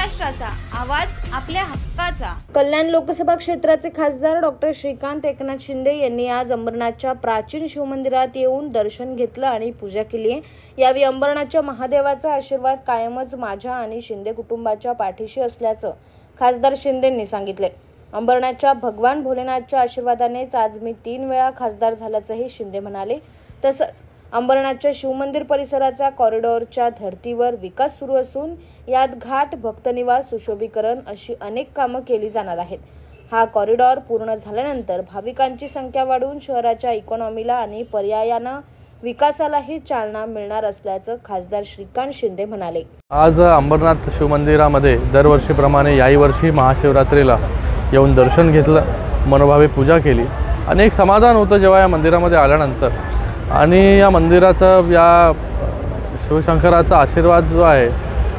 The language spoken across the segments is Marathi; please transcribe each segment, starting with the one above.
महाराष्ट्राचा आवाज आपल्या हक्काचा। कल्याण लोकसभा क्षेत्राचे खासदार डॉक्टर श्रीकांत एकनाथ शिंदे यांनी आज अंबरनाथच्या प्राचीन शिवमंदिरात येऊन दर्शन घेतलं आणि पूजा केली आहे। यावेळी अंबरनाथच्या महादेवाचा आशीर्वाद कायमच माझ्या आणि शिंदे कुटुंबाच्या पाठीशी असल्याचं खासदार शिंदेंनी सांगितले। अंबरनाथच्या भगवान भोलेनाथच्या आशीर्वादानेच आज मी 3 वेळा खासदार झाल्याचंही शिंदे म्हणाले। तसंच अंबरनाथच्या शिवमंदिर परिसराच्या कॉरिडॉरच्या धर्तीवर विकास सुरू असून यात घाट, भक्तनिवास, सुशोभीकरण अशी अनेक कामं केली जाणार आहेत। हा कॉरिडॉर पूर्ण झाल्यानंतर भाविकांची संख्या वाढून शहराच्या इकॉनॉमीला आणि पर्यायानं विकासालाही चालना मिळणार असल्याचं खासदार श्रीकांत शिंदे म्हणाले। आज अंबरनाथ शिवमंदिरामध्ये दरवर्षीप्रमाणे याही वर्षी महाशिवरात्रीला येऊन दर्शन घेतलं, मनोभावे पूजा केली आणि एक समाधान होतं जेव्हा या मंदिरामध्ये आल्यानंतर। आणि या मंदिराचा, या शिवशंकराचा आशीर्वाद जो आहे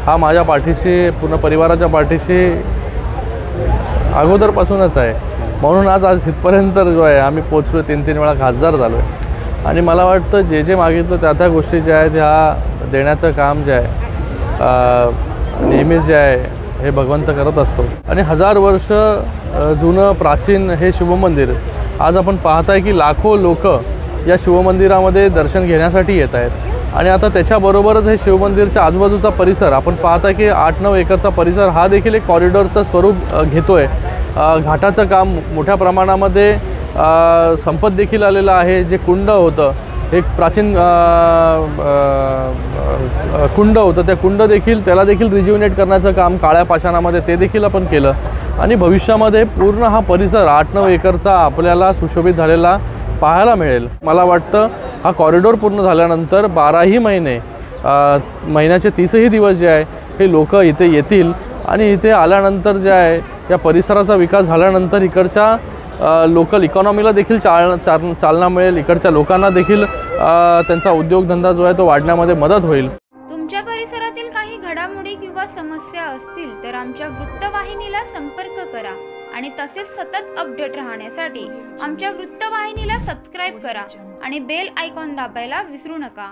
हा माझ्या पाठीशी, पूर्ण परिवाराच्या पाठीशी अगोदरपासूनच आहे। म्हणून आज इथपर्यंत जो आहे आम्ही पोचलो, 3 वेळा खासदार झालो आहे। आणि मला वाटतं जे मागितलं त्या गोष्टी ज्या आहेत ह्या देण्याचं काम जे आहे नेहमीच जे आहे हे भगवंत करत असतो। आणि 1000 वर्ष जुनं प्राचीन हे शिवमंदिर आज आपण पाहताय की लाखो लोक या शिवमंदिरामध्ये दर्शन घेण्यासाठी येत आहेत। आणि आता त्याच्याबरोबरच हे शिवमंदिरच्या आजूबाजूचा परिसर आपण पाहता की 8-9 एकरचा परिसर हा देखील एक कॉरिडॉरचं स्वरूप घेतोय। घाटाचं काम मोठ्या प्रमाणामध्ये संपत देखील आलेलं आहे। जे कुंड होतं, एक प्राचीन कुंड होतं, त्या कुंड देखील त्याला देखील रिज्युनेट करण्याचं काम काळ्या पाषाणामध्ये ते देखील आपण केलं। आणि भविष्यामध्ये पूर्ण हा परिसर 8-9 एकरचा आपल्याला सुशोभित झालेला पाहायला मिळेल। मला वाटतं हा कॉरिडॉर पूर्ण झाल्यानंतर 12ही महिने, महिन्याचे 30ही दिवस जे आहे हे लोक इथे येतील आणि इथे आल्यानंतर जे आहे या परिसराचा विकास झाल्यानंतर इकडच्या लोकल इकॉनॉमीला देखील चालना मिळेल। इकडच्या लोकांना देखील त्यांचा उद्योगधंदा जो आहे तो वाढण्यामध्ये मदत होईल। तुमच्या परिसरातील काही घडामोडी किंवा समस्या असतील तर आमच्या वृत्तवाहिनीला संपर्क करा आणि तसेच सतत अपडेट राहण्यासाठी आमच्या वृत्तवाहिनीला सबस्क्राइब करा आणि बेल आयकॉन दाबायला विसरू नका।